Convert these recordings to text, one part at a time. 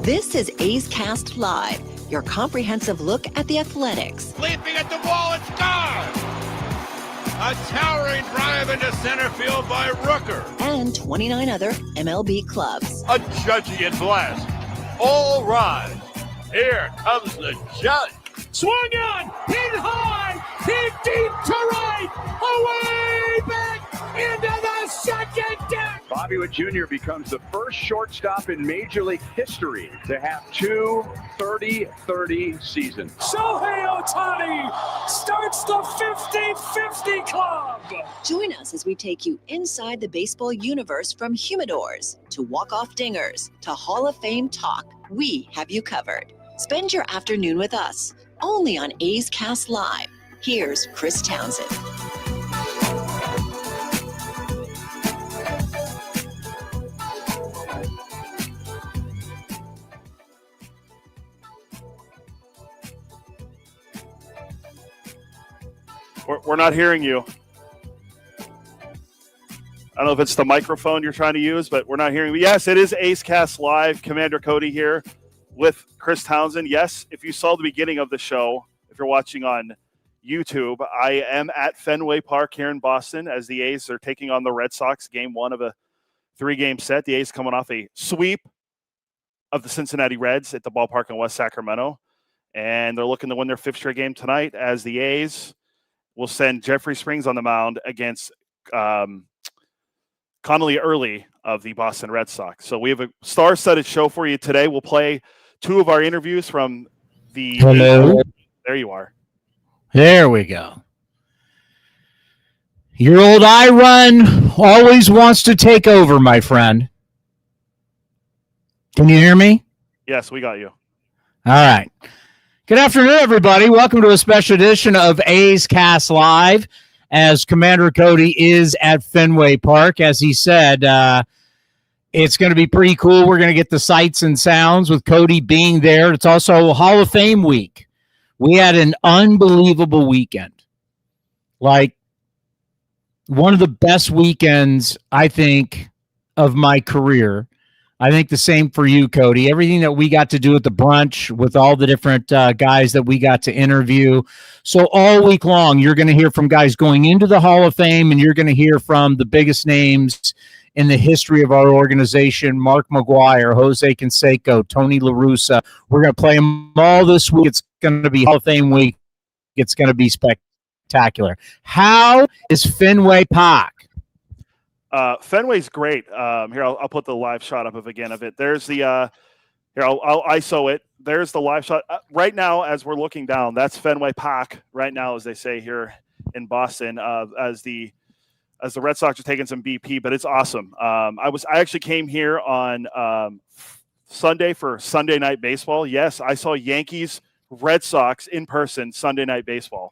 This is A's Cast Live, your comprehensive look at the Athletics. Leaping at the wall, it's gone! A towering drive into center field by Rooker. And 29 other MLB clubs. A judgy blast. All rise. Here comes the judge. Swung on, hit high, hit deep to right, away back into the second deck. Bobby Witt Jr. becomes the first shortstop in Major League history to have two 30-30 seasons. Shohei Ohtani starts the 50-50 club. Join us as we take you inside the baseball universe, from humidors to walk-off dingers to Hall of Fame talk. We have you covered. Spend your afternoon with us, only on A's Cast Live. Here's Chris Townsend. We're not hearing you. I don't know if it's the microphone you're trying to use, but we're not hearing you. Yes, it is A's Cast Live. Commander Cody here with Chris Townsend. Yes, if you saw the beginning of the show, if you're watching on YouTube, I am at Fenway Park here in Boston as the A's are taking on the Red Sox, game one of a 3-game set. The A's coming off a sweep of the Cincinnati Reds at the ballpark in West Sacramento, and they're looking to win their 5th straight game tonight as the A's will send Jeffrey Springs on the mound against Connolly Early of the Boston Red Sox. So we have a star-studded show for you today. We'll play 2 of our interviews from the... Hello. There you are. There we go. Your old I run always wants to take over, my friend. Can you hear me? Yes, we got you. All right. Good afternoon, everybody. Welcome to a special edition of A's Cast Live, as Commander Cody is at Fenway Park. As he said, it's going to be pretty cool. We're going to get the sights and sounds with Cody being there. It's also Hall of Fame week. We had an unbelievable weekend. Like, one of the best weekends, I think, of my career. I think the same for you, Cody. Everything that we got to do at the brunch with all the different guys that we got to interview. So all week long, you're going to hear from guys going into the Hall of Fame, and you're going to hear from the biggest names in the history of our organization: Mark McGwire, Jose Canseco, Tony La Russa. We're going to play them all this week. It's going to be Hall of Fame week. It's going to be spectacular. How is Fenway Park? Fenway's great. Here, I'll put the live shot up again of it. There's the here, I'll ISO it. There's the live shot right now as we're looking down. That's Fenway Park right now, as they say here in Boston. As the Red Sox are taking some BP, but it's awesome. I actually came here on Sunday for Sunday Night Baseball. Yes, I saw Yankees Red Sox in person Sunday Night Baseball.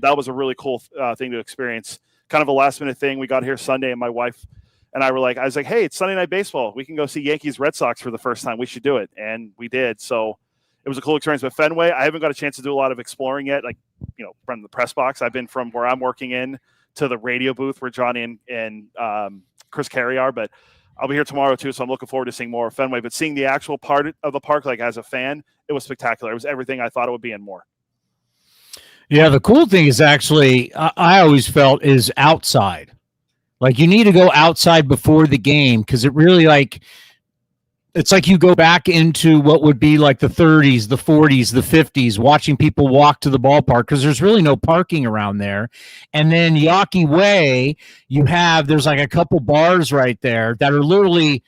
That was a really cool thing to experience. Kind of a last minute thing. We got here Sunday, and my wife and I was like, hey, it's Sunday Night Baseball. We can go see Yankees Red Sox for the first time. We should do it. And we did. So it was a cool experience. But Fenway, I haven't got a chance to do a lot of exploring yet. Like, from the press box, I've been from where I'm working in to the radio booth where Johnny and Chris Caray are. But I'll be here tomorrow too. So I'm looking forward to seeing more of Fenway. But seeing the actual part of the park, like as a fan, it was spectacular. It was everything I thought it would be and more. Yeah, the cool thing is actually, I always felt, is outside. Like, you need to go outside before the game, because it really, it's like you go back into what would be like the 30s, the 40s, the 50s, watching people walk to the ballpark, because there's really no parking around there. And then Yawkey Way, there's like a couple bars right there that are literally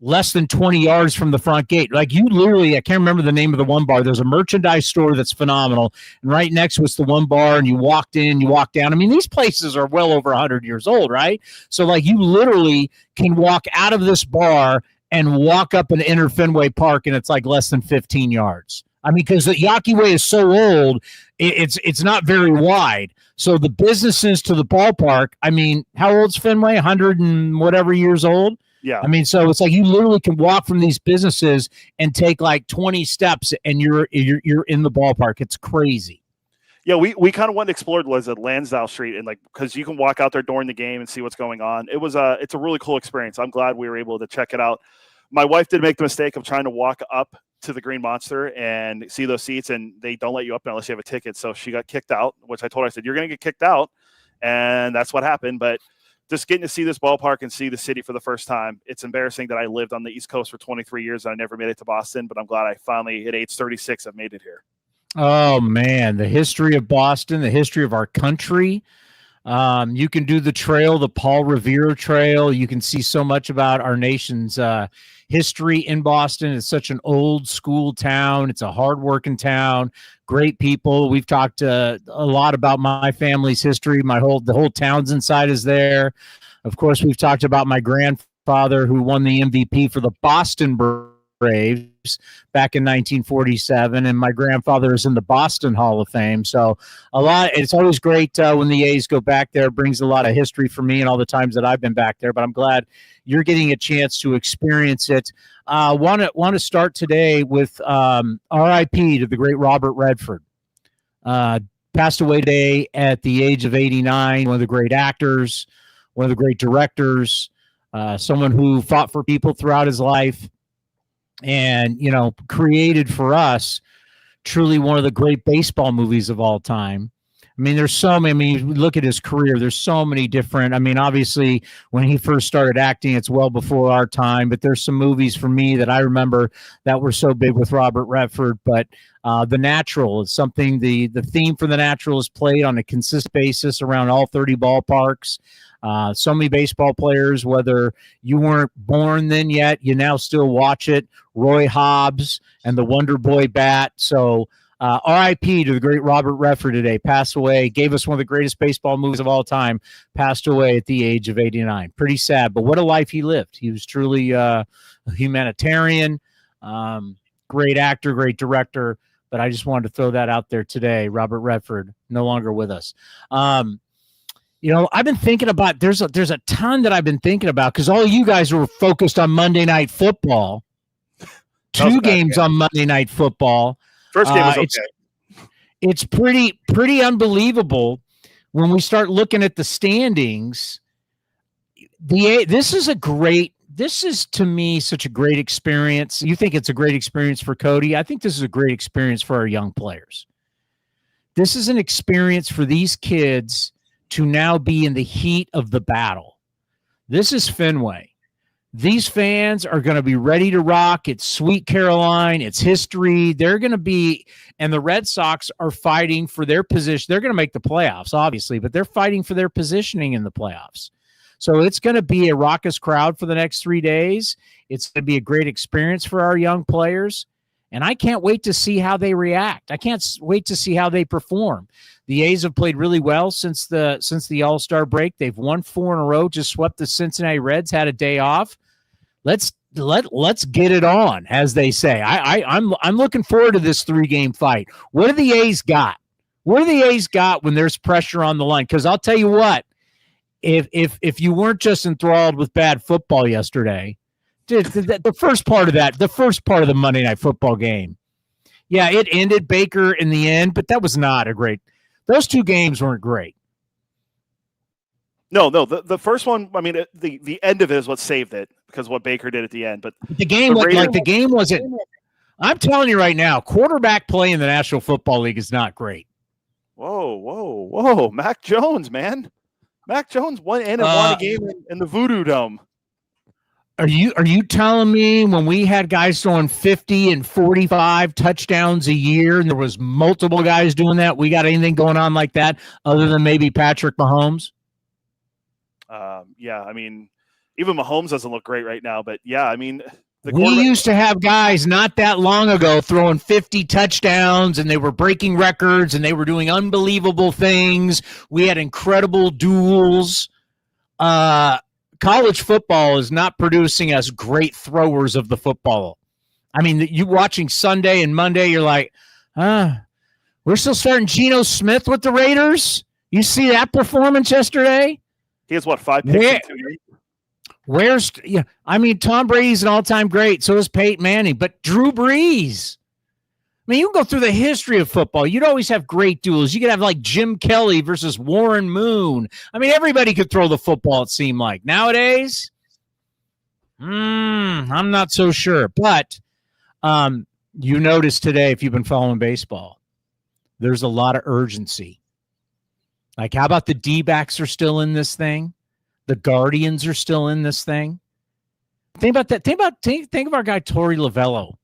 less than 20 yards from the front gate. Like, you literally, I can't remember the name of the one bar. There's a merchandise store that's phenomenal. And right next was the one bar, and you walked in, you walked down. I mean, these places are well over 100 years old, right? So, like, you literally can walk out of this bar and walk up and enter Fenway Park, and it's like less than 15 yards. I mean, because the Yawkey Way is so old, it's not very wide. So the businesses to the ballpark, I mean, how old's Fenway? 100 and whatever years old? Yeah. I mean, so it's like you literally can walk from these businesses and take like 20 steps, and you're in the ballpark. It's crazy. Yeah, we kind of went and explored at Lansdowne Street, and because you can walk out there during the game and see what's going on. It's a really cool experience. I'm glad we were able to check it out. my wife did make the mistake of trying to walk up to the Green Monster and see those seats, and they don't let you up there unless you have a ticket. So she got kicked out, which I told her, I said, you're going to get kicked out. And that's what happened. But just getting to see this ballpark and see the city for the first time, it's embarrassing that I lived on the East Coast for 23 years and I never made it to Boston, but I'm glad I finally, at age 36, I've made it here. Oh, man, the history of Boston, the history of our country. You can do the trail, the Paul Revere Trail. You can see so much about our nation's history in Boston. It's such an old school town. It's a hardworking town. Great people. We've talked a lot about my family's history. The whole Townsend side is there. Of course, we've talked about my grandfather who won the MVP for the Boston Braves back in 1947, and my grandfather is in the Boston Hall of Fame. So it's always great when the A's go back there. It brings a lot of history for me and all the times that I've been back there, but I'm glad you're getting a chance to experience it. Want to start today with RIP to the great Robert Redford. Passed away today at the age of 89, one of the great actors, one of the great directors, someone who fought for people throughout his life, and, created for us truly one of the great baseball movies of all time. I mean, there's so many. I mean, you look at his career, there's so many different. I mean, obviously, when he first started acting, it's well before our time, but there's some movies for me that I remember that were so big with Robert Redford. But The Natural is something, the theme for The Natural is played on a consistent basis around all 30 ballparks. So many baseball players, whether you weren't born then yet, you now still watch it. Roy Hobbs and the Wonder Boy bat. So RIP to the great Robert Redford today. Passed away, gave us one of the greatest baseball movies of all time. Passed away at the age of 89. Pretty sad, but what a life he lived. He was truly a humanitarian, great actor, great director. But I just wanted to throw that out there today. Robert Redford, no longer with us. I've been thinking about, there's a ton that I've been thinking about because all you guys were focused on Monday Night Football. Two games on Monday Night Football. First game was okay. It's pretty unbelievable when we start looking at the standings. This is to me such a great experience. You think it's a great experience for Cody? I think this is a great experience for our young players. This is an experience for these kids to now be in the heat of the battle. This is Fenway. These fans are going to be ready to rock. It's Sweet Caroline. It's history. They're going to be, and the Red Sox are fighting for their position. They're going to make the playoffs, obviously, but they're fighting for their positioning in the playoffs. So it's going to be a raucous crowd for the next 3 days. It's going to be a great experience for our young players. And I can't wait to see how they react. I can't wait to see how they perform. The A's have played really well since the All-Star break. They've won 4 in a row, just swept the Cincinnati Reds, had a day off. Let's get it on, as they say. I'm looking forward to this 3-game fight. What do the A's got? What do the A's got when there's pressure on the line? Because I'll tell you what, if you weren't just enthralled with bad football yesterday, the first part of the Monday Night Football game, yeah, it ended Baker in the end, but that was not a great. Those 2 games weren't great. No, the first one, I mean, the end of it is what saved it because of what Baker did at the end. But the game wasn't. I'm telling you right now, quarterback play in the National Football League is not great. Whoa. Mac Jones, man. Mac Jones won a game in the Voodoo Dome. Are you telling me when we had guys throwing 50 and 45 touchdowns a year and there was multiple guys doing that, we got anything going on like that other than maybe Patrick Mahomes? Yeah, I mean, even Mahomes doesn't look great right now, but yeah, I mean, we used to have guys not that long ago throwing 50 touchdowns and they were breaking records and they were doing unbelievable things. We had incredible duels. College football is not producing us great throwers of the football. I mean, you watching Sunday and Monday, you're like, we're still starting Geno Smith with the Raiders. You see that performance yesterday? He has 5 picks in 2 years? Tom Brady's an all-time great. So is Peyton Manning, but Drew Brees. I mean, you can go through the history of football. You'd always have great duels. You could have like Jim Kelly versus Warren Moon. I mean, everybody could throw the football, it seemed like. Nowadays, I'm not so sure. But you notice today, if you've been following baseball, there's a lot of urgency. Like, how about the D-backs are still in this thing? The Guardians are still in this thing. Think about that. Think of our guy, Torey Lovello.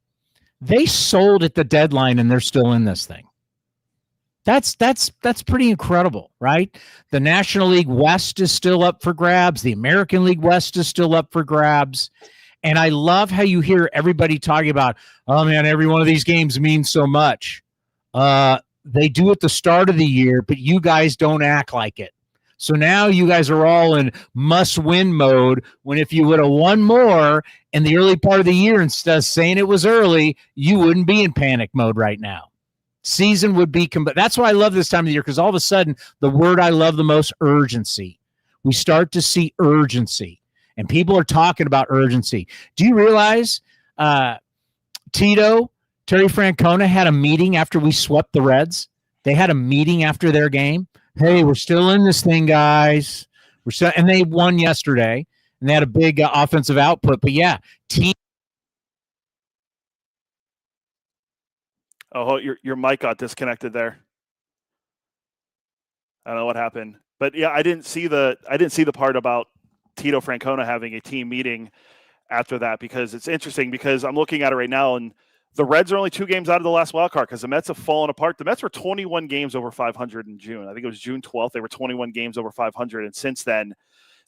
They sold at the deadline, and they're still in this thing. That's pretty incredible, right? The National League West is still up for grabs. The American League West is still up for grabs. And I love how you hear everybody talking about, oh, man, every one of these games means so much. They do at the start of the year, but you guys don't act like it. So now you guys are all in must-win mode, when if you would have won more in the early part of the year instead of saying it was early, you wouldn't be in panic mode right now. Season would be that's why I love this time of the year, because all of a sudden the word I love the most, urgency. We start to see urgency, and people are talking about urgency. Do you realize Terry Francona had a meeting after we swept the Reds? They had a meeting after their game. Hey, we're still in this thing, guys. And they won yesterday, and they had a big offensive output. But yeah, team. Oh, your mic got disconnected there. I don't know what happened, but yeah, I didn't see the part about Tito Francona having a team meeting after that, because it's interesting, because I'm looking at it right now, and the Reds are only 2 games out of the last wild card, because the Mets have fallen apart. The Mets were 21 games over 500 in June. I think it was June 12th. They were 21 games over 500, and since then,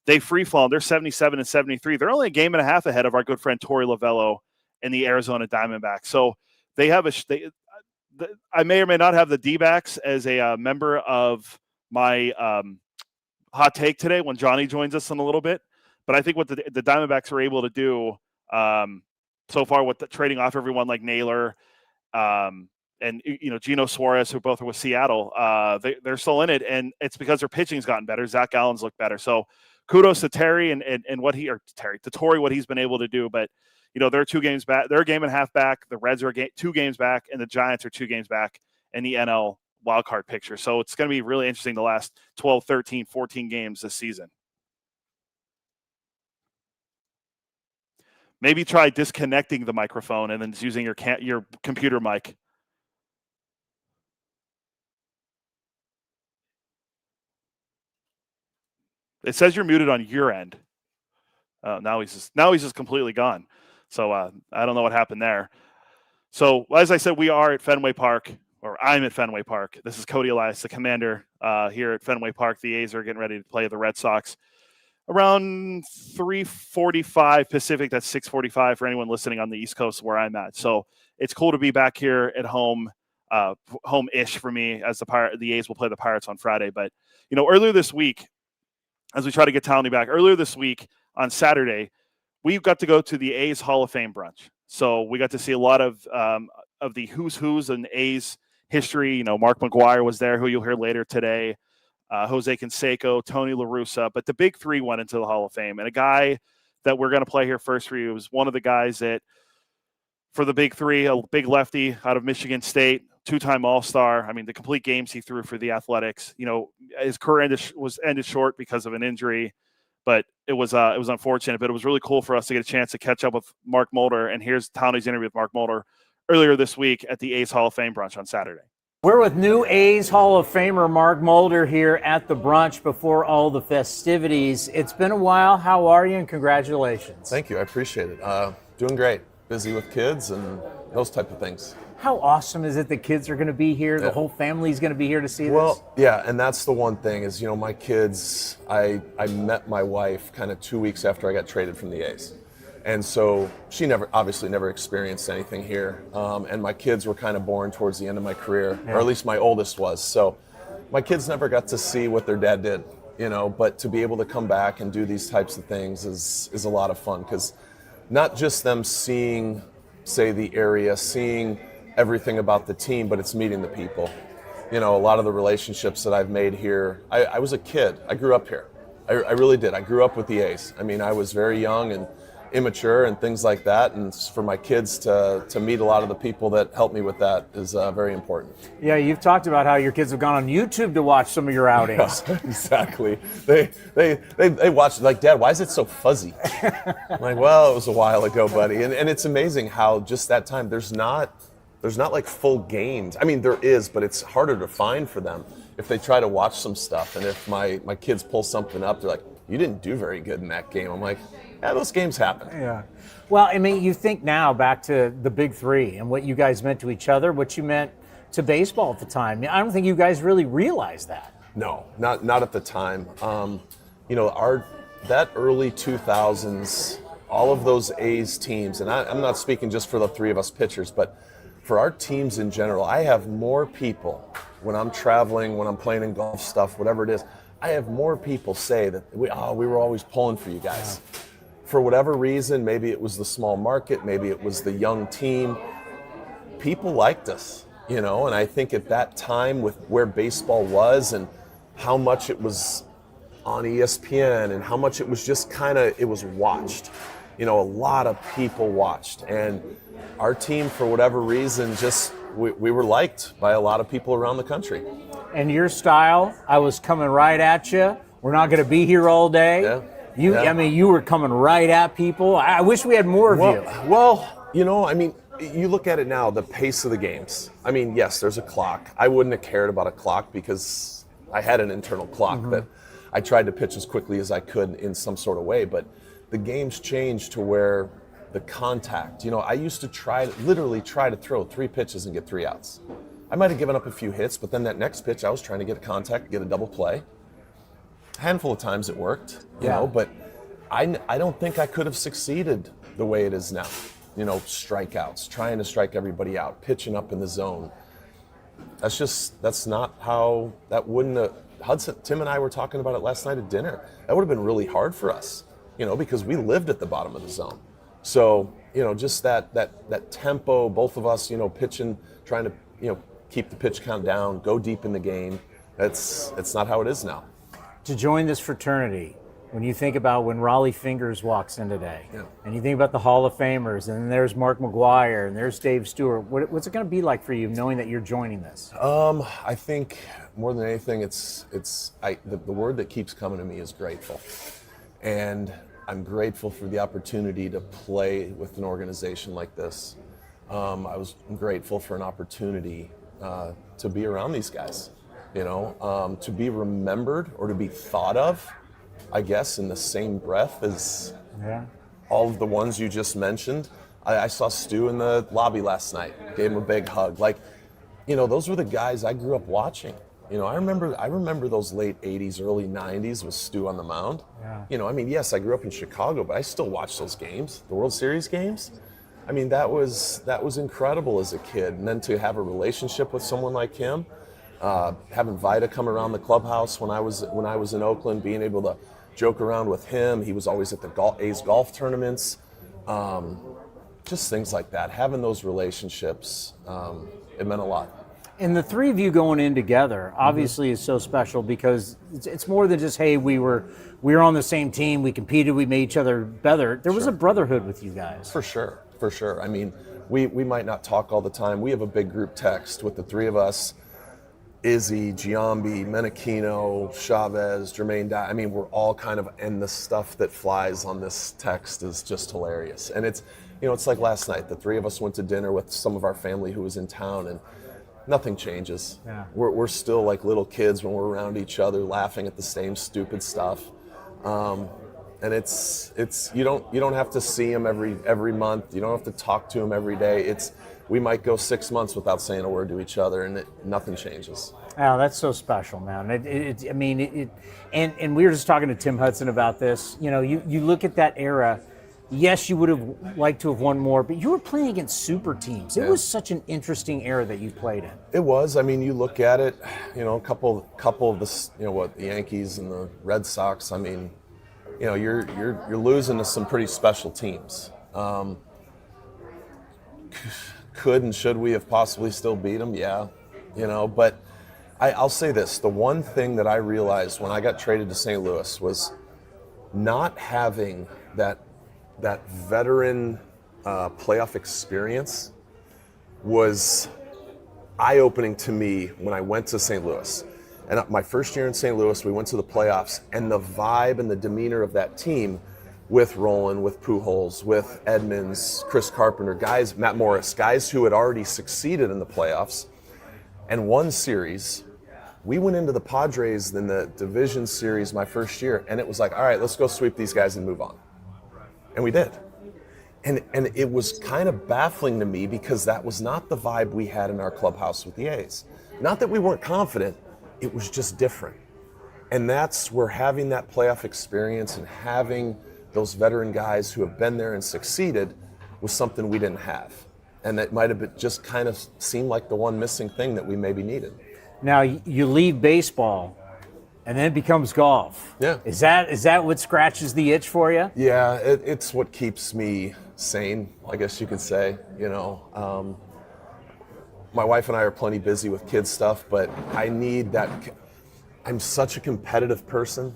they free fallen. They're 77 and 73. They're only a game and a half ahead of our good friend Torey Lovello and the Arizona Diamondbacks. So they have I may or may not have the D-backs as a member of my hot take today when Johnny joins us in a little bit. But I think what the Diamondbacks are able to do so far with trading off everyone like Naylor and Gino Suarez, who both are with Seattle, they're still in it, and it's because their pitching's gotten better. Zach Allen's looked better. So kudos to Terry and to Torey, what he's been able to do. But they're 2 games back. They're a game and a half back. The Reds are 2 games back, and the Giants are 2 games back in the NL wildcard picture. So it's going to be really interesting the last 12, 13, 14 games this season. Maybe try disconnecting the microphone and then just using your computer mic. It says you're muted on your end. Now he's just completely gone. So I don't know what happened there. So as I said, we are at Fenway Park, or I'm at Fenway Park. This is Cody Elias, the commander here at Fenway Park. The A's are getting ready to play the Red Sox around 3:45 Pacific. That's 6:45 for anyone listening on the East Coast where I'm at. So it's cool to be back here at home, home-ish for me, as the A's will play the Pirates on Friday. But earlier this week, as we try to get Towny back, earlier this week on Saturday, we got to go to the A's Hall of Fame brunch. So we got to see a lot of the who's in A's history. Mark McGwire was there, who you'll hear later today, Jose Canseco, Tony La Russa. But the big 3 went into the Hall of Fame. And a guy that we're going to play here first for you was one of the guys that, for the big 3, a big lefty out of Michigan State, 2-time All-Star. I mean, the complete games he threw for the Athletics. His career was ended short because of an injury. But it was unfortunate, but it was really cool for us to get a chance to catch up with Mark Mulder. And here's Towny's interview with Mark Mulder earlier this week at the A's Hall of Fame brunch on Saturday. We're with new A's Hall of Famer Mark Mulder here at the brunch before all the festivities. It's been a while. How are you? And congratulations. Thank you. I appreciate it. Doing great. Busy with kids and those type of things. How awesome is it that kids are going to be here? The whole family is going to be here to see this? Well, yeah, and that's the one thing is, my kids, I met my wife kind of 2 weeks after I got traded from the A's. And so she obviously never experienced anything here. And my kids were kind of born towards the end of my career, or at least my oldest was. So my kids never got to see what their dad did, but to be able to come back and do these types of things is a lot of fun, because not just them seeing, say, the area, seeing everything about the team, but it's meeting the people. A lot of the relationships that I've made here, I was a kid. I grew up here. I really did. I grew up with the A's. I mean, I was very young, and immature and things like that. And for my kids to meet a lot of the people that help me with that is very important. Yeah, you've talked about how your kids have gone on YouTube to watch some of your outings. Yeah, exactly. They watch like, Dad, why is it so fuzzy? I'm like, well, it was a while ago, buddy. And it's amazing how just that time there's not like full games. I mean, there is, but it's harder to find for them if they try to watch some stuff. And if my kids pull something up, they're like, you didn't do very good in that game. I'm like, yeah, those games happen. Yeah. Well, I mean, you think now back to the Big Three and what you guys meant to each other, what you meant to baseball at the time. I don't think you guys really realized that. No, not at the time. That early 2000s, all of those A's teams, and I'm not speaking just for the three of us pitchers, but for our teams in general, I have more people when I'm traveling, when I'm playing in golf stuff, whatever it is, I have more people say that we were always pulling for you guys. Yeah. For whatever reason, maybe it was the small market, maybe it was the young team, people liked us, and I think at that time with where baseball was and how much it was on ESPN and how much it was just it was watched. A lot of people watched, and our team, for whatever reason, we were liked by a lot of people around the country. And your style, I was coming right at you. We're not going to be here all day. Yeah. I mean, you were coming right at people. I wish we had more of you. Well, you look at it now, the pace of the games. I mean, yes, there's a clock. I wouldn't have cared about a clock because I had an internal clock that I tried to pitch as quickly as I could in some sort of way, but the game's changed to where the contact, I used to literally try to throw 3 pitches and get 3 outs. I might have given up a few hits, but then that next pitch I was trying to get a contact, get a double play. A handful of times it worked, but I don't think I could have succeeded the way it is now. Strikeouts, trying to strike everybody out, pitching up in the zone. That's not how, that wouldn't have, Hudson, Tim and I were talking about it last night at dinner. That would have been really hard for us, because we lived at the bottom of the zone. So, just that tempo, both of us, pitching, trying to, keep the pitch count down, go deep in the game. It's not how it is now. To join this fraternity, when you think about when Raleigh Fingers walks in today, and you think about the Hall of Famers, and then there's Mark McGwire, and there's Dave Stewart, what's it going to be like for you knowing that you're joining this? I think more than anything, the word that keeps coming to me is grateful. And I'm grateful for the opportunity to play with an organization like this. I was grateful for an opportunity to be around these guys, to be remembered or to be thought of, I guess, in the same breath as all of the ones you just mentioned. I saw Stu in the lobby last night, gave him a big hug. Those were the guys I grew up watching. I remember those late 80s, early 90s with Stu on the mound. Yeah. Yes, I grew up in Chicago, but I still watch those games, the World Series games. That was incredible as a kid. And then to have a relationship with someone like him, having Vida come around the clubhouse when I was in Oakland, being able to joke around with him. He was always at the A's golf tournaments. Just things like that. Having those relationships, it meant a lot. And the three of you going in together obviously is so special because it's more than just, hey, we were on the same team, we competed, we made each other better. There was a brotherhood with you guys. For sure. We might not talk all the time. We have a big group text with the three of us. Izzy, Giambi, Menachino, Chavez, Jermaine Dye. We're all kind of, and the stuff that flies on this text is just hilarious. And it's like last night, the three of us went to dinner with some of our family who was in town, and nothing changes. Yeah. We're still like little kids when we're around each other, laughing at the same stupid stuff. And it's you don't have to see them every month. You don't have to talk to them every day. We might go 6 months without saying a word to each other, and nothing changes. Oh, that's so special, man. And we were just talking to Tim Hudson about this. You look at that era. Yes, you would have liked to have won more, but you were playing against super teams. It was such an interesting era that you played in. It was. You look at it. A couple of the the Yankees and the Red Sox. You're losing to some pretty special teams. Could and should we have possibly still beat them? Yeah, but I'll say this. The one thing that I realized when I got traded to St. Louis was not having that that veteran playoff experience was eye-opening to me when I went to St. Louis. And my first year in St. Louis, we went to the playoffs, and the vibe and the demeanor of that team with Roland, with Pujols, with Edmonds, Chris Carpenter, guys, Matt Morris, guys who had already succeeded in the playoffs and won series. We went into the Padres in the division series my first year, and it was like, all right, let's go sweep these guys and move on. And we did. And it was kind of baffling to me because that was not the vibe we had in our clubhouse with the A's. Not that we weren't confident, it was just different. And that's where having that playoff experience and having those veteran guys who have been there and succeeded was something we didn't have. And that might have been just kind of seemed like the one missing thing that we maybe needed. Now, you leave baseball, and then it becomes golf. Yeah. Is that what scratches the itch for you? Yeah, it's what keeps me sane, I guess you could say. You know, my wife and I are plenty busy with kids stuff, but I need that. I'm such a competitive person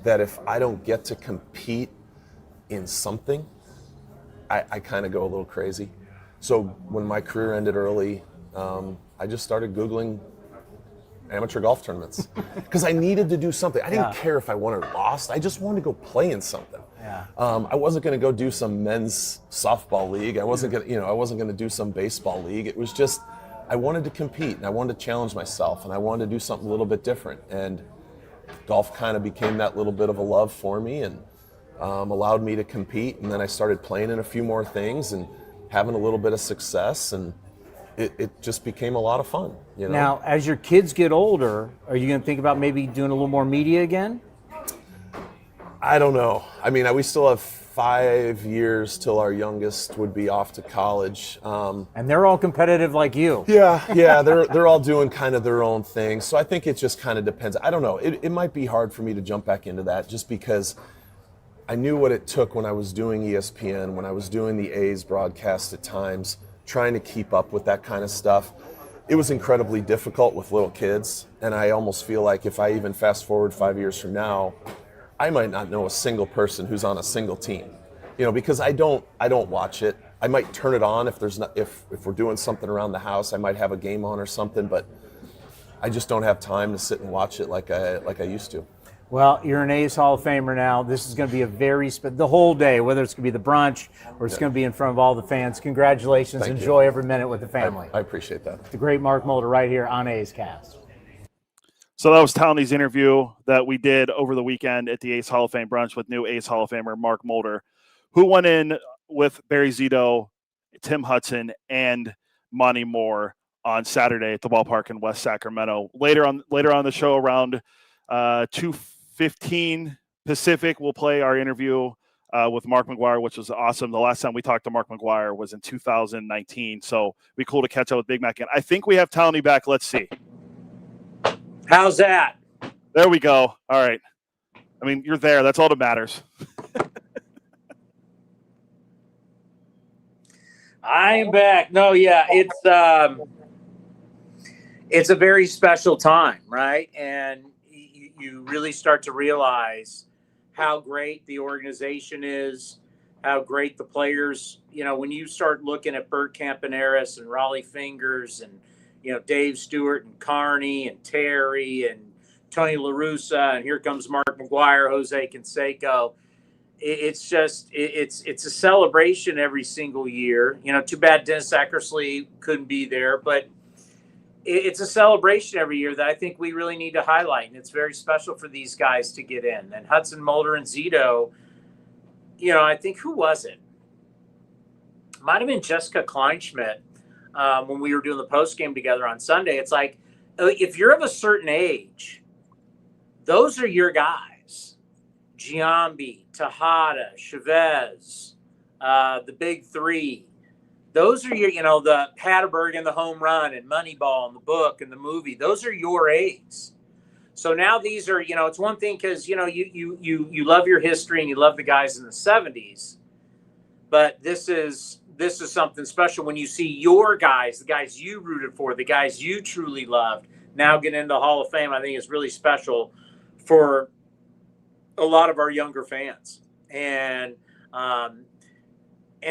that if I don't get to compete in something, I kind of go a little crazy. So when my career ended early, I just started Googling amateur golf tournaments because I needed to do something. I didn't care if I won or lost. I just wanted to go play in something. Yeah. I wasn't going to go do some men's softball league. I wasn't going to do some baseball league. It was just I wanted to compete and I wanted to challenge myself and I wanted to do something a little bit different. And golf kind of became that little bit of a love for me and allowed me to compete. And then I started playing in a few more things and having a little bit of success, and it just became a lot of fun. You know? Now, as your kids get older, are you going to think about maybe doing a little more media again? I don't know. I mean, we still have 5 years till our youngest would be off to college. And they're all competitive like you. Yeah, they're all doing kind of their own thing. So I think it just kind of depends. I don't know. It might be hard for me to jump back into that just because I knew what it took when I was doing ESPN, when I was doing the A's broadcast at times, trying to keep up with that kind of stuff. It was incredibly difficult with little kids, and I almost feel like if I even fast forward 5 years from now, I might not know a single person who's on a single team, you know, because I don't watch it. I might turn it on if we're doing something around the house. I might have a game on or something, but I just don't have time to sit and watch it like I used to. Well, you're an A's Hall of Famer now. This is going to be the whole day, whether it's going to be the brunch or it's going to be in front of all the fans. Congratulations. Thank Enjoy you. every minute with the family. I appreciate that. The great Mark Mulder right here on A's Cast. So that was Towny's interview that we did over the weekend at the A's Hall of Fame brunch with new A's Hall of Famer Mark Mulder, who went in with Barry Zito, Tim Hudson, and Monty Moore on Saturday at the ballpark in West Sacramento. Later on the show, around 2:15 Pacific, we'll play our interview with Mark McGwire, which was awesome. The last time we talked to Mark McGwire was in 2019, so it'd be cool to catch up with Big Mac. And I think we have Towny back. Let's see. How's that? There we go. All right. I mean, you're there. That's all that matters. I am back. No, yeah, it's a very special time, right? And you really start to realize how great the organization is, how great the players, you know, when you start looking at Bert Campaneris and Raleigh Fingers and, you know, Dave Stewart and Carney and Terry and Tony La Russa, and here comes Mark McGwire, Jose Canseco. It's just, it's a celebration every single year. You know, too bad Dennis Eckersley couldn't be there, but it's a celebration every year that I think we really need to highlight. And it's very special for these guys to get in. And Hudson, Mulder, and Zito, you know, I think, who was it? Might have been Jessica Kleinschmidt when we were doing the post game together on Sunday. It's like, if you're of a certain age, those are your guys. Giambi, Tejada, Chavez, the big three. Those are your, you know, the Hatterberg and the home run and Moneyball and the book and the movie. Those are your A's. So now these are, you know, it's one thing because, you know, you love your history and you love the guys in the 70s. But this is something special when you see your guys, the guys you rooted for, the guys you truly loved, now get into the Hall of Fame. I think it's really special for a lot of our younger fans. And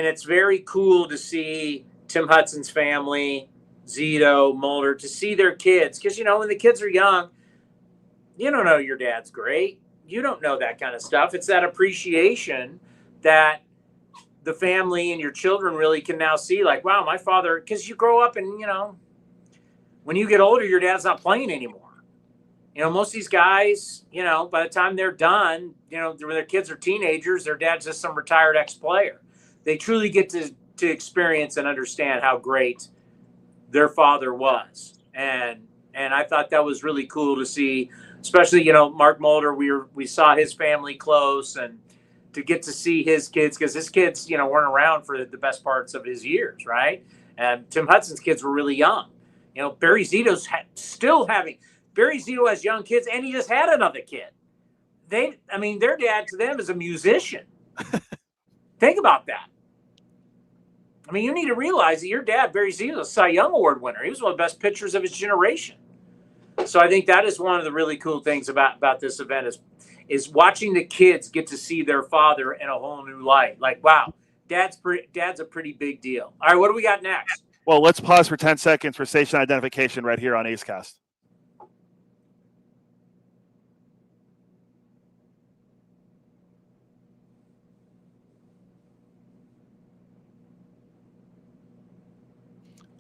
And it's very cool to see Tim Hudson's family, Zito, Mulder, to see their kids. Because, when the kids are young, you don't know your dad's great. You don't know that kind of stuff. It's that appreciation that the family and your children really can now see, like, wow, my father, because you grow up and, when you get older, your dad's not playing anymore. Most of these guys, by the time they're done, when their kids are teenagers, their dad's just some retired ex-player. They truly get to experience and understand how great their father was. And I thought that was really cool to see, especially, Mark Mulder, we saw his family close, and to get to see his kids, because his kids, weren't around for the best parts of his years, right? And Tim Hudson's kids were really young. Barry Zito's Barry Zito has young kids, and he just had another kid. Their dad to them is a musician. Think about that. You need to realize that your dad, Barry Zito, is a Cy Young Award winner. He was one of the best pitchers of his generation. So I think that is one of the really cool things about this event is watching the kids get to see their father in a whole new light. Like, wow, dad's a pretty big deal. All right, what do we got next? Well, let's pause for 10 seconds for station identification right here on A's Cast.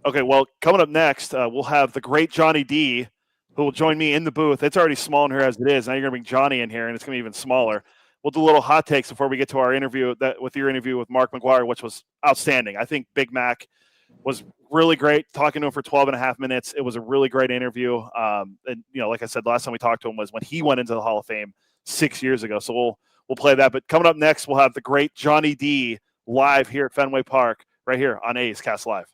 Okay, well, coming up next, we'll have the great Johnny D, who will join me in the booth. It's already small in here as it is. Now you're going to bring Johnny in here, and it's going to be even smaller. We'll do a little hot takes before we get to our interview with your interview with Mark McGwire, which was outstanding. I think Big Mac was really great. Talking to him for 12 and a half minutes. It was a really great interview. And like I said, the last time we talked to him was when he went into the Hall of Fame 6 years ago. So we'll play that. But coming up next, we'll have the great Johnny D live here at Fenway Park, right here on A's Cast Live.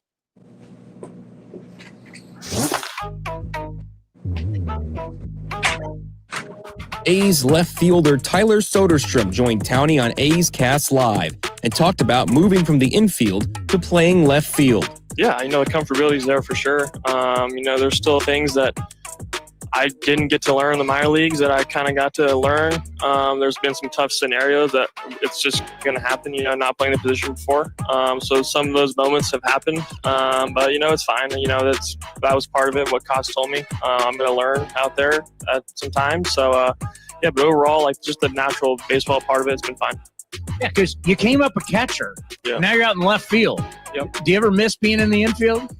A's left fielder Tyler Soderstrom joined Towny on A's Cast Live and talked about moving from the infield to playing left field. Yeah, the comfortability's there for sure. There's still things that I didn't get to learn in the minor leagues that I kind of got to learn. There's been some tough scenarios that it's just going to happen, not playing the position before. So some of those moments have happened, but, it's fine. That was part of it, what Coach told me. I'm going to learn out there at some time. So, but overall, just the natural baseball part of it, it's been fine. Yeah, because you came up a catcher. Yeah. Now you're out in left field. Yep. Do you ever miss being in the infield?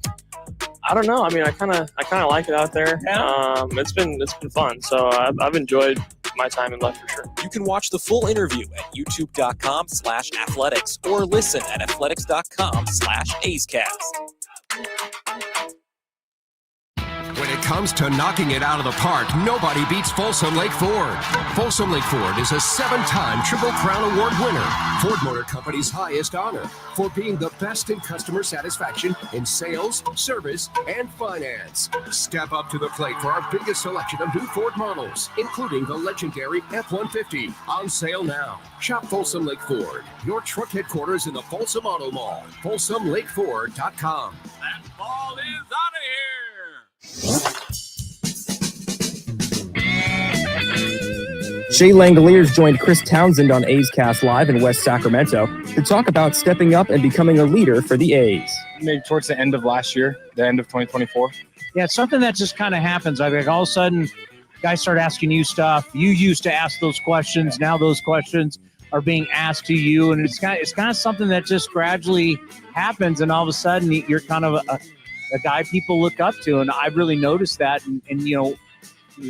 I don't know. I kind of like it out there. Yeah. It's been fun. So I've enjoyed my time in left for sure. You can watch the full interview at youtube.com/athletics or listen at athletics.com/A'sCast. When it comes to knocking it out of the park, nobody beats Folsom Lake Ford. Folsom Lake Ford is a 7-time Triple Crown Award winner, Ford Motor Company's highest honor, for being the best in customer satisfaction in sales, service, and finance. Step up to the plate for our biggest selection of new Ford models, including the legendary F-150, on sale now. Shop Folsom Lake Ford, your truck headquarters in the Folsom Auto Mall. FolsomLakeFord.com. That ball is out of here. Shea Langoliers joined Chris Townsend on A's Cast Live in West Sacramento to talk about stepping up and becoming a leader for the A's. Maybe towards the end of last year, the end of 2024. Yeah, it's something that just kind of happens. Like all of a sudden, guys start asking you stuff. You used to ask those questions. Yeah. Now those questions are being asked to you, and it's kind of something that just gradually happens, and all of a sudden you're kind of a guy people look up to, and I really noticed that. And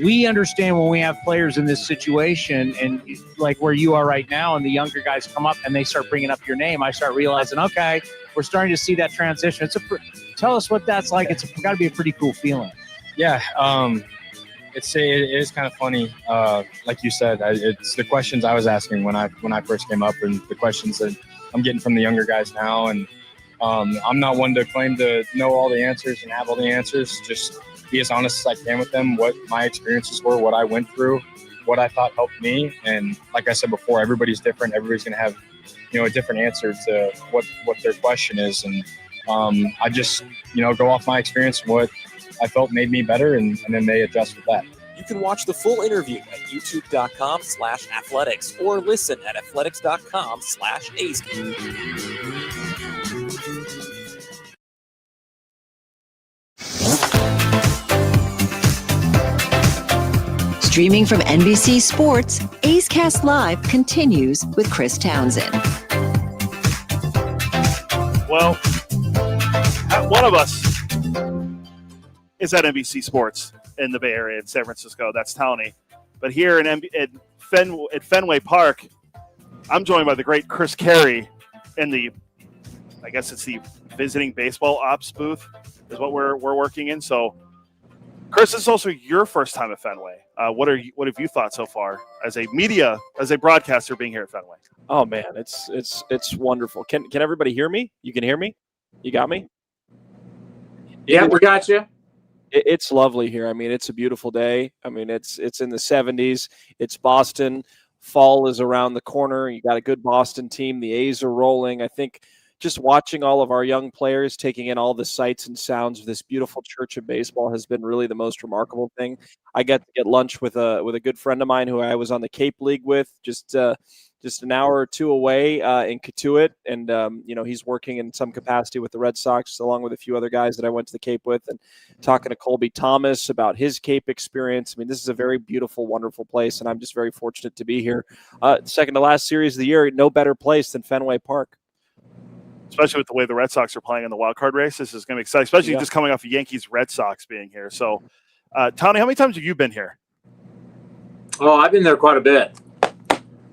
we understand when we have players in this situation, and like where you are right now, and the younger guys come up and they start bringing up your name, I start realizing, okay, we're starting to see that transition. Tell us what that's like. It's got to be a pretty cool feeling. Yeah, it is kind of funny. Like you said, it's the questions I was asking when I first came up, and the questions that I'm getting from the younger guys now. And I'm not one to claim to know all the answers and have all the answers. Just be as honest as I can with them, what my experiences were, what I went through, what I thought helped me. And like I said before, everybody's different. Everybody's going to have, a different answer to what their question is. And I just, go off my experience and what I felt made me better, and then they adjust with that. You can watch the full interview at youtube.com/athletics or listen at athletics.com/A's. Streaming from NBC Sports, A's Cast Live continues with Chris Townsend. Well, one of us is at NBC Sports in the Bay Area in San Francisco. That's Towny. But here at Fenway Park, I'm joined by the great Chris Caray in the, I guess it's the visiting baseball ops booth is what we're working in. So, Chris, this is also your first time at Fenway. What have you thought so far as a broadcaster being here at Fenway? Oh man, it's wonderful. Can everybody hear me? You can hear me? You got me? Yeah, we got you. It's lovely here. I mean, it's a beautiful day. I mean, it's in the 70s. It's Boston. Fall is around the corner. You got a good Boston team. The A's are rolling. I think just watching all of our young players taking in all the sights and sounds of this beautiful church of baseball has been really the most remarkable thing. I got to get lunch with a good friend of mine who I was on the Cape League with just an hour or two away in Katuitt, and he's working in some capacity with the Red Sox, along with a few other guys that I went to the Cape with, and talking to Colby Thomas about his Cape experience. I mean, this is a very beautiful, wonderful place, and I'm just very fortunate to be here. Second to last series of the year, no better place than Fenway Park. Especially with the way the Red Sox are playing in the wild card race, this is going to be exciting, especially just coming off of Yankees Red Sox being here. So, Towny, how many times have you been here? Oh, I've been there quite a bit.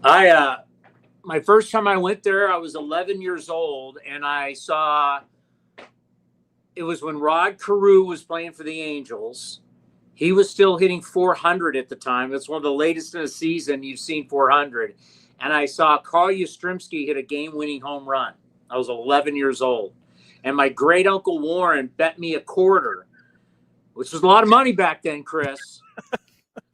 My first time I went there, I was 11 years old, and I saw it was when Rod Carew was playing for the Angels. He was still hitting 400 at the time. It's one of the latest in a season you've seen 400. And I saw Carl Yastrzemski hit a game-winning home run. I was 11 years old. And my great-uncle Warren bet me $0.25, which was a lot of money back then, Chris.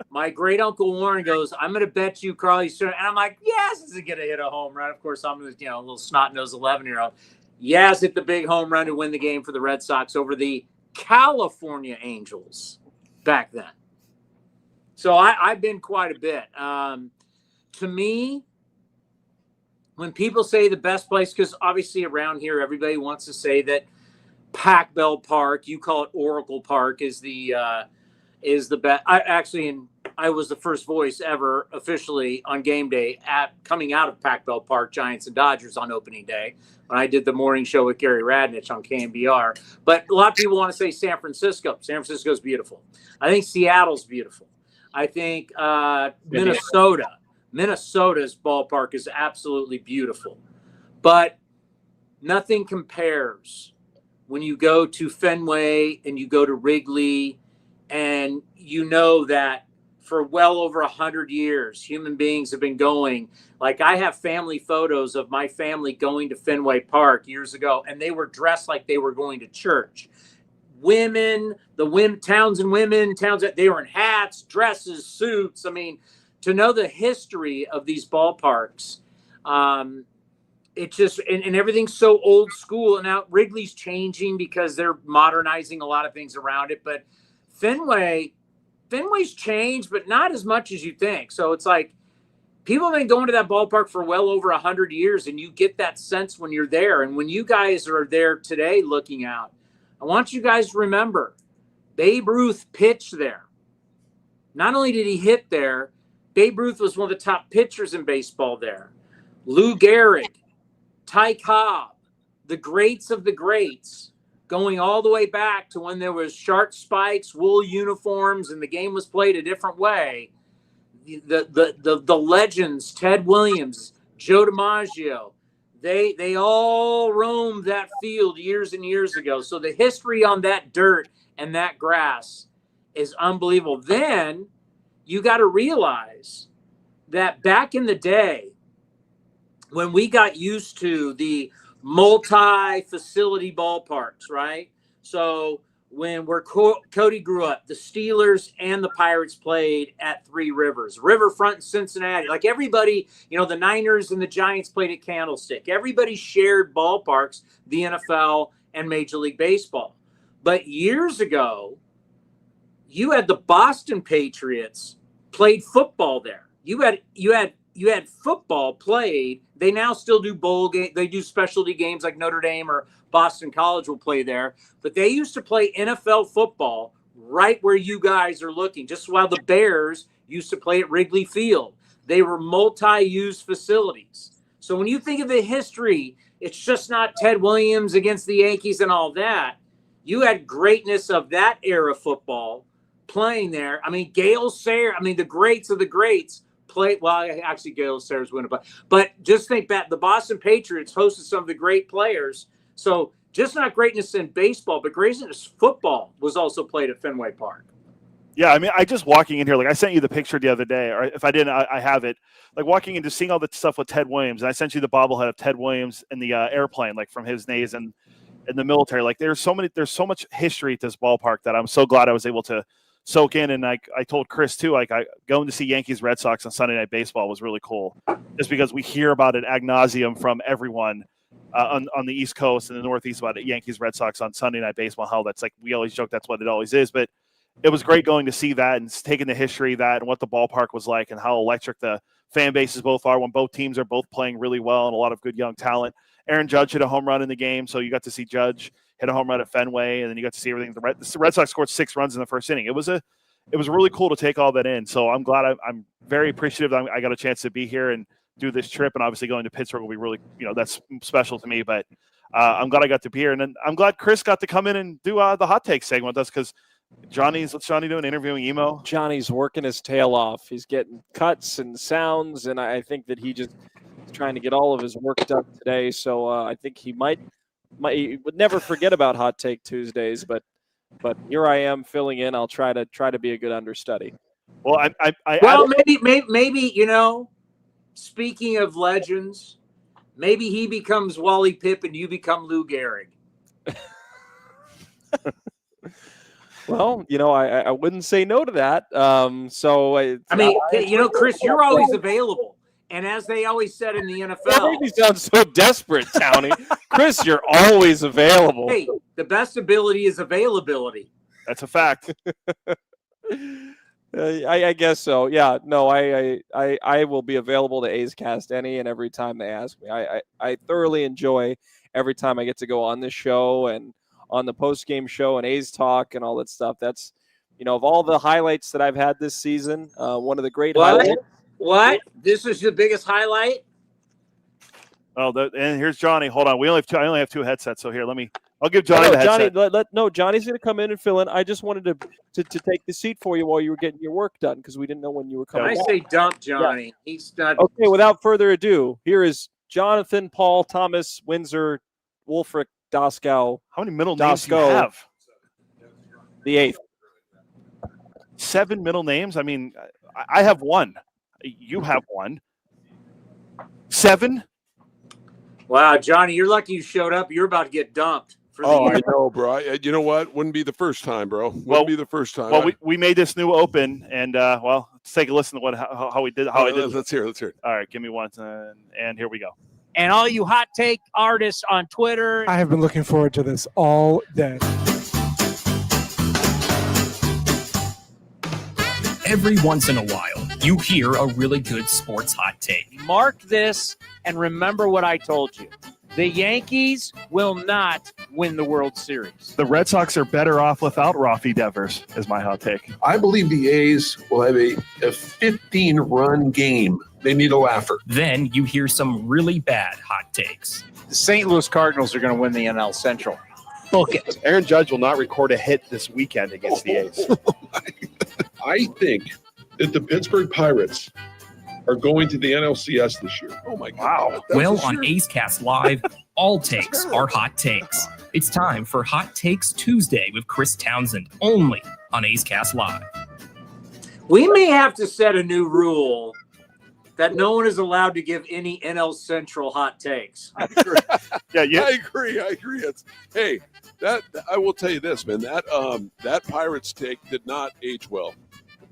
My great-uncle Warren goes, I'm going to bet you Carl Yastrzemski. And I'm like, yes, is he going to hit a home run? Of course, I'm a little snot-nosed 11-year-old. Yes, hit the big home run to win the game for the Red Sox over the California Angels back then. So I've been quite a bit. To me, when people say the best place, because obviously around here, everybody wants to say that Pac Bell Park, you call it Oracle Park, is the best. I was the first voice ever officially on game day coming out of Pac Bell Park, Giants and Dodgers on opening day, when I did the morning show with Gary Radnich on KMBR. But a lot of people want to say San Francisco. San Francisco's beautiful. I think Seattle's beautiful. I think Minnesota's ballpark is absolutely beautiful. But nothing compares when you go to Fenway and you go to Wrigley, and you know that for well over 100 years, human beings have been going. Like, I have family photos of my family going to Fenway Park years ago, and they were dressed like they were going to church. Women, Townsend women, they were in hats, dresses, suits. I mean, to know the history of these ballparks, it just, and everything's so old school. And now Wrigley's changing because they're modernizing a lot of things around it. But Fenway's changed, but not as much as you think. So it's like people have been going to that ballpark for well over 100 years, and you get that sense when you're there. And when you guys are there today looking out, I want you guys to remember Babe Ruth pitched there. Not only did he hit there, Babe Ruth was one of the top pitchers in baseball there. Lou Gehrig, Ty Cobb, the greats of the greats, going all the way back to when there was sharp spikes, wool uniforms, and the game was played a different way. The legends, Ted Williams, Joe DiMaggio, they all roamed that field years and years ago. So the history on that dirt and that grass is unbelievable. Then you got to realize that back in the day, when we got used to the multi-facility ballparks, right? So where Cody grew up, the Steelers and the Pirates played at Three Rivers, Riverfront in Cincinnati. Like everybody, the Niners and the Giants played at Candlestick. Everybody shared ballparks, the NFL and Major League Baseball. But years ago, you had the Boston Patriots played football there. You had football played. They now still do bowl game. They do specialty games like Notre Dame or Boston College will play there. But they used to play NFL football right where you guys are looking. Just while the Bears used to play at Wrigley Field. They were multi-use facilities. So when you think of the history, it's just not Ted Williams against the Yankees and all that. You had greatness of that era football playing there. I mean, Gale Sayre, the greats of the greats played. Well, actually, Gale Sayre's winning, but just think back, the Boston Patriots hosted some of the great players. So just not greatness in baseball, but greatness football was also played at Fenway Park. Yeah, I just walking in here, like I sent you the picture the other day, or if I didn't, I have it. Like walking into seeing all the stuff with Ted Williams, and I sent you the bobblehead of Ted Williams in the airplane, like from his days in the military. Like there's so much history at this ballpark that I'm so glad I was able to soak in. And I told Chris too, like going to see Yankees Red Sox on Sunday Night Baseball was really cool, just because we hear about it ad nauseum from everyone on the East Coast and the Northeast about it, Yankees Red Sox on Sunday Night Baseball. How that's like, we always joke that's what it always is, but it was great going to see that and taking the history of that and what the ballpark was like and how electric the fan bases both are when both teams are both playing really well and a lot of good young talent. Aaron Judge hit a home run in the game, so you got to see Judge hit a home run at Fenway, and then you got to see everything. The Red Sox scored 6 runs in the first inning. It was really cool to take all that in. So I'm glad. I'm very appreciative that I got a chance to be here and do this trip, and obviously going to Pittsburgh will be really, that's special to me. But I'm glad I got to be here, and then I'm glad Chris got to come in and do the hot take segment with us, because what's Johnny doing? Interviewing Emo? Johnny's working his tail off. He's getting cuts and sounds, and I think that he just is trying to get all of his work done today. So I think he he would never forget about Hot Take Tuesdays, but here I am filling in. I'll try to be a good understudy. Well, maybe speaking of legends, maybe he becomes Wally Pipp and you become Lou Gehrig. Well, I wouldn't say no to that. Chris, you're always available. And as they always said in the NFL, you sound so desperate, Towny. Chris, you're always available. Hey, the best ability is availability. That's a fact. I guess so. Yeah. No, I will be available to A's Cast any and every time they ask me. I thoroughly enjoy every time I get to go on this show and on the post-game show and A's Talk and all that stuff. That's, of all the highlights that I've had this season, one of the great highlights. What? This is the biggest highlight? Oh, and here's Johnny. Hold on. I only have 2 headsets, so here, I'll give Johnny the headset. Johnny's going to come in and fill in. I just wanted to take the seat for you while you were getting your work done, because we didn't know when you were coming. I say dump Johnny. Yeah. He's not. Okay, without further ado, here is Jonathan, Paul, Thomas, Windsor, Wolfric, Doskow. How many middle names do you have? The 8th. 7 middle names? I have 1. You have 1. 7? Wow, Johnny, you're lucky you showed up. You're about to get dumped. I know, bro. You know what? Wouldn't be the first time, bro. Wouldn't be the first time. Well, we made this new open, and let's take a listen to how we did. I did. Let's hear it. All right, give me one, and here we go. And all you hot take artists on Twitter. I have been looking forward to this all day. Every once in a while, you hear a really good sports hot take. Mark this and remember what I told you. The Yankees will not win the World Series. The Red Sox are better off without Rafi Devers, is my hot take. I believe the A's will have a 15-run game. They need a laugher. Then you hear some really bad hot takes. The St. Louis Cardinals are going to win the NL Central. Book it. Aaron Judge will not record a hit this weekend against the A's. I think that the Pittsburgh Pirates are going to the NLCS this year. Oh, my God. Wow. Well, on A's Cast Live, all takes are hot takes. It's time for Hot Takes Tuesday with Chris Townsend, only on A's Cast Live. We may have to set a new rule that no one is allowed to give any NL Central hot takes. I agree. I agree. That I will tell you this, man. That Pirates take did not age well.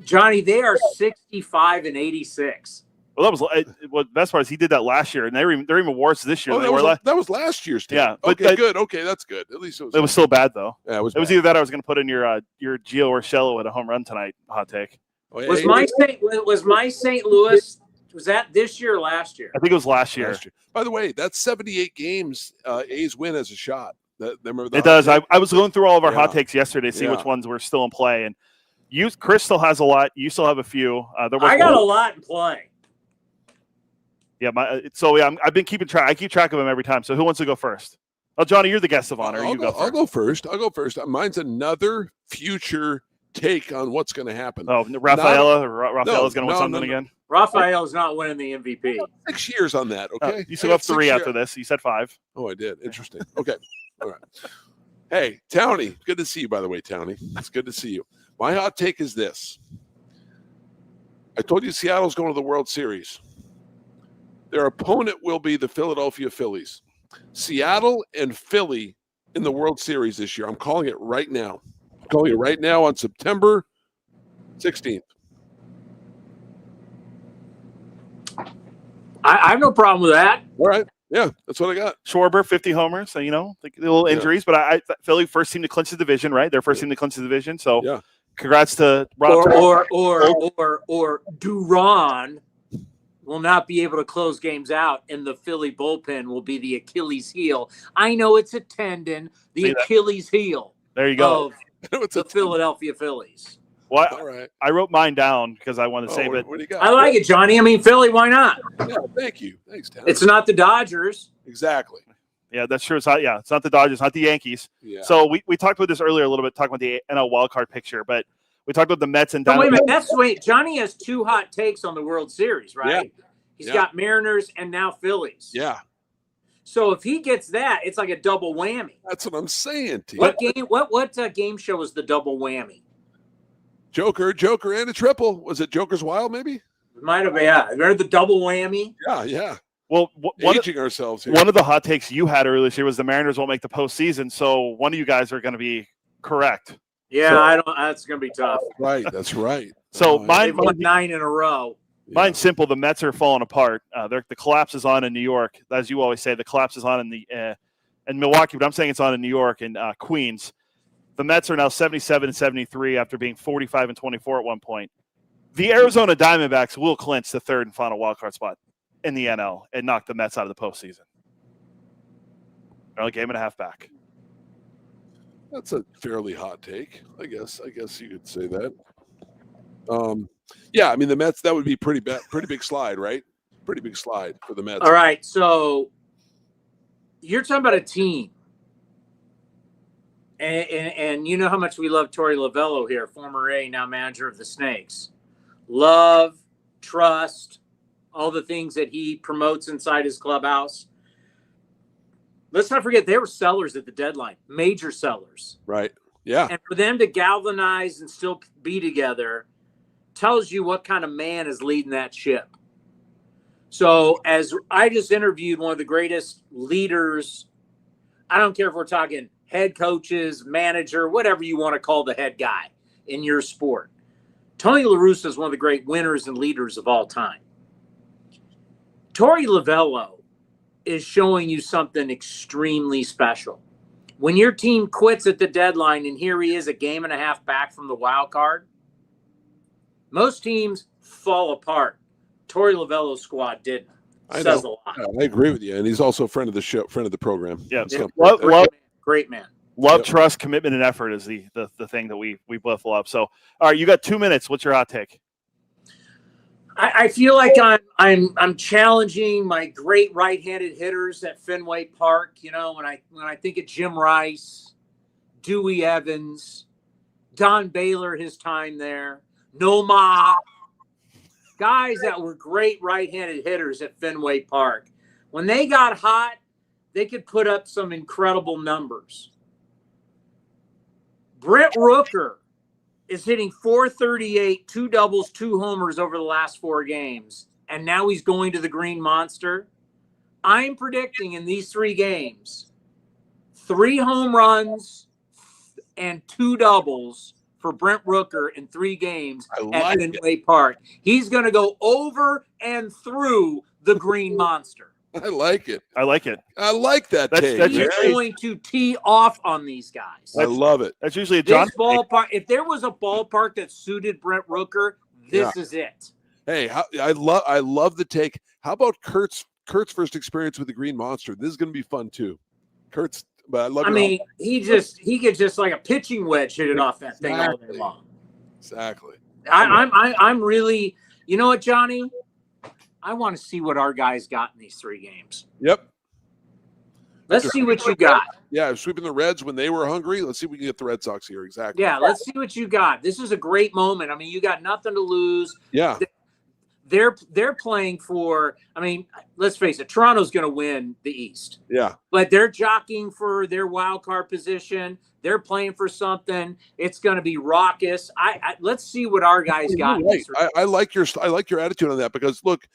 Johnny, they are 65 and 86. Well, the best part is he did that last year, and they're even worse this year. That was last year's team. Yeah, but good. Okay, that's good. At least it was still bad though. Yeah, it was either that or I was going to put in your Gio Urshela at a home run tonight hot take. Was my St. Louis? Was that this year or last year? I think it was last year. By the way, that's 78 games. A's win as a shot. It does. I was going through all of our hot takes yesterday to see which ones were still in play, and Chris still has a lot. You still have a few. I got a lot in play. Yeah, I've been keeping track. I keep track of them every time. So who wants to go first? Oh, Johnny, you're the guest of honor. I'll go first. Mine's another future take on what's going to happen. Oh, Rafaela's going to win something again? Rafael's not winning the MVP. 6 years on that, okay? You still have 3 after this. You said 5. Oh, I did. Interesting. Okay. All right. Hey, Towny. Good to see you, by the way, Towny. It's good to see you. My hot take is this. I told you Seattle's going to the World Series. Their opponent will be the Philadelphia Phillies. Seattle and Philly in the World Series this year. I'm calling it right now. I'm calling it right now on September 16th. I have no problem with that. All right. Yeah, that's what I got. Schwarber, 50 homers. So, the little injuries, but Philly first team to clinch the division, right? Their first team to clinch the division. So, congrats to Rob. Or Duran will not be able to close games out, and the Philly bullpen will be the Achilles heel. I know it's a tendon, Achilles heel. There you go. Of the Philadelphia Phillies. Well, all right. I wrote mine down because I want to save it. What do you got? I like it, Johnny. I mean, Philly, why not? Yeah, thank you. Thanks, Tom. It's not the Dodgers. Exactly. Yeah, that's true. It's not the Dodgers, not the Yankees. Yeah. So we talked about this earlier a little bit, talking about the NL wildcard picture, but we talked about the Mets and Diamondbacks. Wait, Johnny has 2 hot takes on the World Series, right? Yeah. He's got Mariners and now Phillies. Yeah. So if he gets that, it's like a double whammy. That's what I'm saying to you. What game show was the double whammy? Joker, and a triple. Was it Joker's Wild, maybe? It might have been, yeah. Remember the double whammy? Yeah. Well, aging ourselves here. One of the hot takes you had earlier this year was the Mariners won't make the postseason, so one of you guys are going to be correct. Yeah, that's going to be tough. Right, that's right. So they've won 9 in a row. Mine's simple. The Mets are falling apart. The collapse is on in New York. As you always say, the collapse is on in Milwaukee, but I'm saying it's on in New York and Queens. The Mets are now 77-73 after being 45-24 at one point. The Arizona Diamondbacks will clinch the 3rd and final wildcard spot in the NL and knock the Mets out of the postseason. They're only a game and a half back. That's a fairly hot take, I guess you could say that. Yeah, I mean the Mets, that would be pretty big slide, right? Pretty big slide for the Mets. All right, so you're talking about a team. And you know how much we love Torey Lovullo here, former A, now manager of the Snakes. Love, trust, all the things that he promotes inside his clubhouse. Let's not forget they were sellers at the deadline, major sellers. Right. Yeah. And for them to galvanize and still be together tells you what kind of man is leading that ship. So as I just interviewed one of the greatest leaders, I don't care if we're talking head coaches, manager, whatever you want to call the head guy in your sport. Tony La Russa is one of the great winners and leaders of all time. Torey Lovullo is showing you something extremely special. When your team quits at the deadline and here he is a game and a half back from the wild card, most teams fall apart. Torey Lovullo's squad didn't. Says a lot. I agree with you, and he's also a friend of the show, friend of the program. Yeah, great man. Love, trust, commitment, and effort is the thing that we both love. So, all right, you got 2 minutes. What's your hot take? I feel like I'm challenging my great right-handed hitters at Fenway Park. You know, when I think of Jim Rice, Dewey Evans, Don Baylor, his time there, Noma, guys that were great right-handed hitters at Fenway Park. When they got hot, they could put up some incredible numbers. Brent Rooker is hitting .438, 2 doubles, 2 homers over the last 4 games, and now he's going to the Green Monster. I'm predicting in these 3 games, 3 home runs and 2 doubles for Brent Rooker in 3 games at Fenway Park. He's going to go over and through the Green Monster. I like it. I like that take. He's going to tee off on these guys. I love it. That's usually a John ballpark. If there was a ballpark that suited Brent Rooker, this is it. Hey, I love the take. How about Kurt's first experience with the Green Monster? This is going to be fun too. Kurt's, but I love. I mean, he could just like a pitching wedge hit it off that thing all day long. Exactly. I'm really, you know what, Johnny? I want to see what our guys got in these 3 games. Yep. Let's see what you got. Yeah, sweeping the Reds when they were hungry. Let's see if we can get the Red Sox here. Exactly. Yeah, let's see what you got. This is a great moment. I mean, you got nothing to lose. Yeah. They're playing for, I mean, let's face it, Toronto's going to win the East. Yeah. But they're jockeying for their wild card position. They're playing for something. It's going to be raucous. Let's see what our guys got. Right. I like your attitude on that, because look,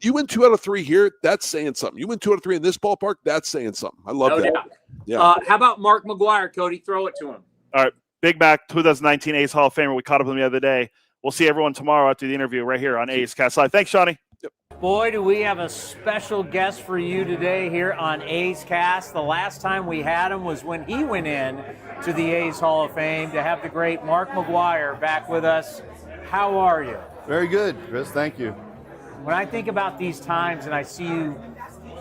you win 2 out of 3 here. That's saying something. You win 2 out of 3 in this ballpark. That's saying something. I love that. Doubt. Yeah. How about Mark McGwire, Cody? Throw it to him. All right. Big Mac, 2019 A's Hall of Famer. We caught up with him the other day. We'll see everyone tomorrow after the interview right here on A's Cast Live. Thanks, Shawnee. Yep. Boy, do we have a special guest for you today here on A's Cast. The last time we had him was when he went in to the A's Hall of Fame. To have the great Mark McGwire back with us. How are you? Very good, Chris. Thank you. When I think about these times and I see you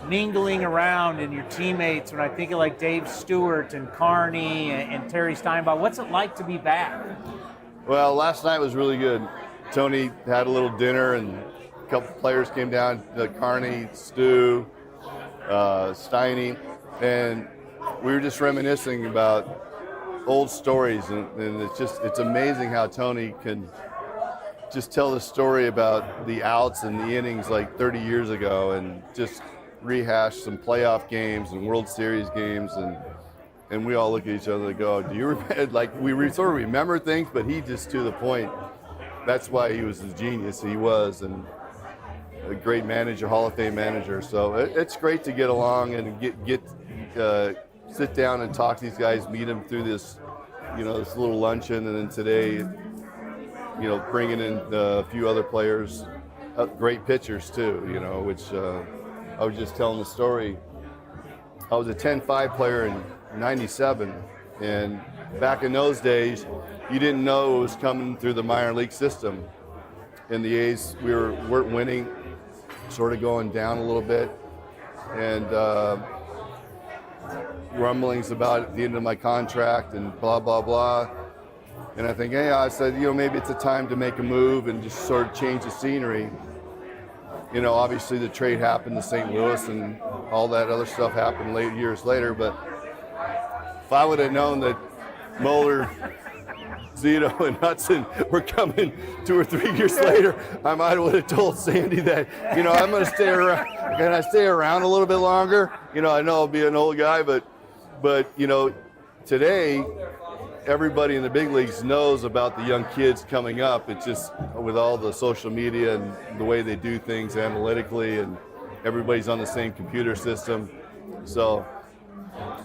mingling around and your teammates, when I think of like Dave Stewart and Carney and Terry Steinbach, what's it like to be back? Well, last night was really good. Tony had a little dinner and a couple players came down, Carney, Stu, Steiny, and we were just reminiscing about old stories, and it's amazing how Tony can just tell the story about the outs and the innings like 30 years ago and just rehash some playoff games and World Series games, and we all look at each other and go, do you remember? Like we sort of remember things, but he just to the point. That's why he was the genius he was, and a great manager, Hall of Fame manager. So it's great to get along and sit down and talk to these guys, meet them through this, this little luncheon, and then today, bringing in a few other players, great pitchers too, which I was just telling the story. I was a 10-5 player in '97, and back in those days, you didn't know it was coming through the minor league system. In the A's, we weren't winning, sort of going down a little bit, and rumblings about the end of my contract and blah, blah, blah. And I think, hey, I said, maybe it's a time to make a move and just sort of change the scenery. Obviously the trade happened to St. Louis and all that other stuff happened years later, but if I would have known that Mulder, Zito, and Hudson were coming 2 or 3 years later, I might have told Sandy that, I'm going to stay around. Can I stay around a little bit longer? I know I'll be an old guy, but today, everybody in the big leagues knows about the young kids coming up. It's just with all the social media and the way they do things analytically, and everybody's on the same computer system. So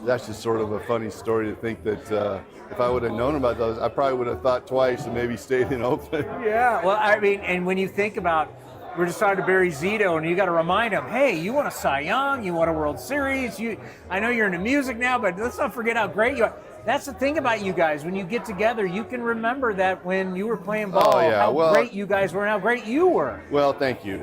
that's just sort of a funny story to think that if I would have known about those, I probably would have thought twice and maybe stayed in Oakland. Yeah, well, I mean, and when you think about, we're just trying to bury Zito, and you got to remind him, hey, you won a Cy Young, you won a World Series. I know you're into music now, but let's not forget how great you are. That's the thing about you guys. When you get together, you can remember that when you were playing ball, great you guys were and how great you were. Well, thank you.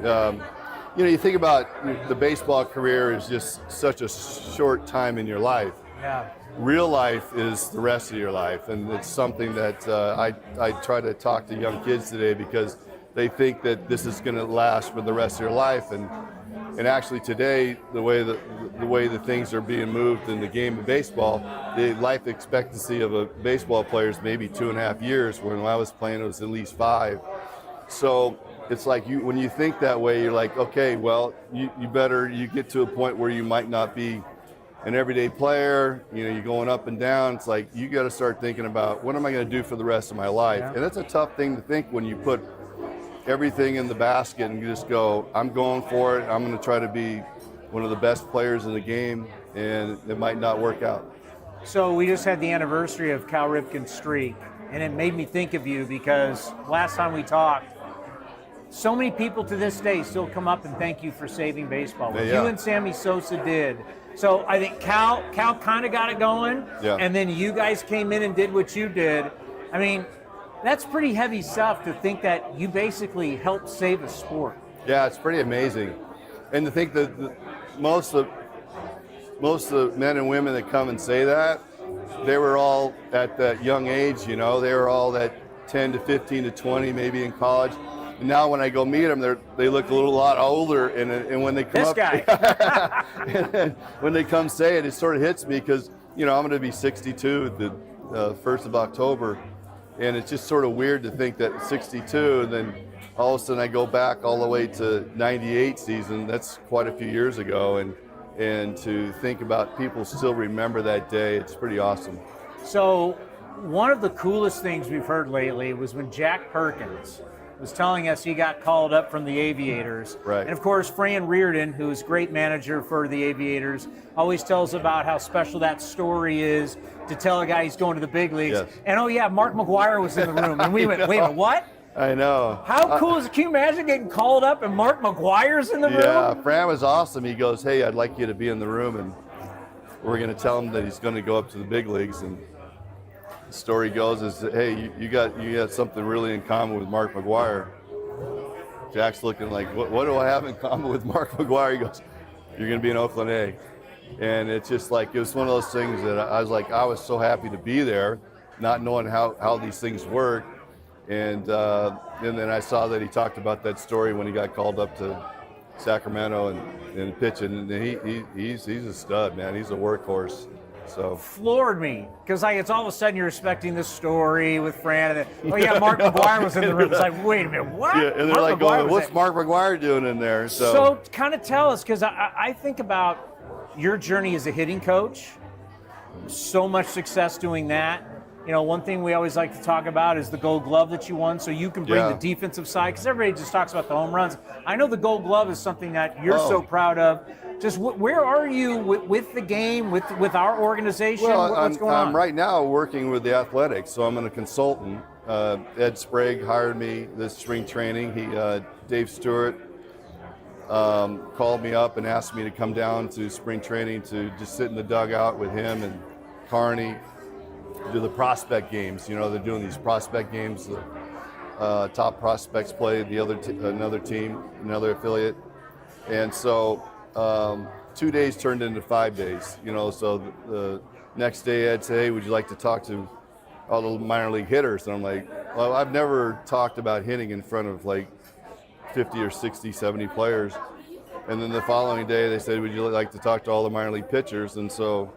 You think about the baseball career is just such a short time in your life. Yeah. Real life is the rest of your life, and it's something that I try to talk to young kids today, because they think that this is going to last for the rest of your life, and actually today, the way the things are being moved in the game of baseball, the life expectancy of a baseball player is maybe 2.5 years. When I was playing, it was at least 5. So it's like when you think that way, you're like, okay, well, you get to a point where you might not be an everyday player. You're going up and down. It's like you got to start thinking about, what am I going to do for the rest of my life? Yeah. And that's a tough thing to think when you put everything in the basket and you just go, I'm going for it. I'm going to try to be one of the best players in the game, and it might not work out. So we just had the anniversary of Cal Ripken's streak, and it made me think of you, because last time we talked, so many people to this day still come up and thank you for saving baseball. What you and Sammy Sosa did. So I think Cal kind of got it going, and then you guys came in and did what you did. I mean, that's pretty heavy stuff to think that you basically helped save a sport. Yeah, it's pretty amazing. And to think that most of the men and women that come and say that, they were all at that young age, they were all that 10 to 15 to 20, maybe in college. And now when I go meet them, they look a lot older. And when they come This up, guy. and when they come say it sort of hits me because, I'm going to be 62 the 1st of October. And it's just sort of weird to think that 62, and then all of a sudden I go back all the way to 98 season. That's quite a few years ago. And to think about people still remember that day, it's pretty awesome. So one of the coolest things we've heard lately was when Jack Perkins was telling us he got called up from the Aviators. Right. And of course, Fran Reardon, who's great manager for the Aviators, always tells about how special that story is to tell a guy he's going to the big leagues. Yes. And oh yeah, Mark McGwire was in the room. And we went, wait a minute, what? I know. How cool is it? Can you imagine getting called up and Mark McGwire's in the room? Yeah, Fran was awesome. He goes, hey, I'd like you to be in the room, and we're going to tell him that he's going to go up to the big leagues. And the story goes is, that, hey, you got something really in common with Mark McGwire. Jack's looking like, what do I have in common with Mark McGwire? He goes, you're going to be in Oakland A. And it's just like, it was one of those things that I was so happy to be there, not knowing how these things work. And then I saw that he talked about that story when he got called up to Sacramento and pitching. And he's a stud, man. He's a workhorse. So floored me because it's all of a sudden you're expecting this story with Fran, and then, oh yeah, Mark McGwire was in the room. It's like, wait a minute, what? Yeah, and they're like, going, what's Mark McGwire doing in there? So kind of tell us, because I think about your journey as a hitting coach. So much success doing that. One thing we always like to talk about is the Gold Glove that you won, so you can bring the defensive side, because everybody just talks about the home runs. I know the Gold Glove is something that you're so proud of. Just where are you with the game, with our organization? Well, What's going on? I'm right now working with the Athletics, so I'm a consultant. Ed Sprague hired me this spring training. Dave Stewart called me up and asked me to come down to spring training to just sit in the dugout with him and Carney, do the prospect games. They're doing these prospect games. The top prospects play another team, another affiliate, and so 2 days turned into 5 days. So the next day I'd say, hey, would you like to talk to all the minor league hitters? And I'm like, well, I've never talked about hitting in front of like 50 or 60, 70 players. And then the following day they said, would you like to talk to all the minor league pitchers? And so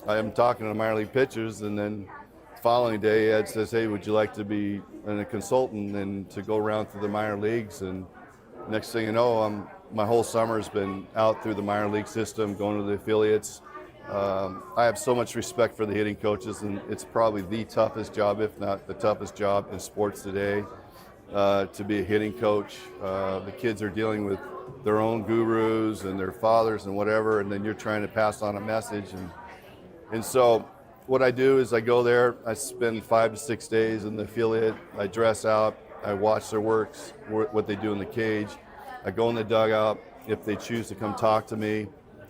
I'm talking to the minor league pitchers, and then the following day Ed says, hey, would you like to be a consultant and to go around through the minor leagues? And next thing you know, my whole summer's been out through the minor league system, going to the affiliates. I have so much respect for the hitting coaches, and it's probably the toughest job, if not the toughest job in sports today, to be a hitting coach. The kids are dealing with their own gurus and their fathers and whatever, and then you're trying to pass on a message. And so what I do is I go there, I spend 5 to 6 days in the affiliate, I dress out, I watch their works, what they do in the cage. I go in the dugout. If they choose to come talk to me,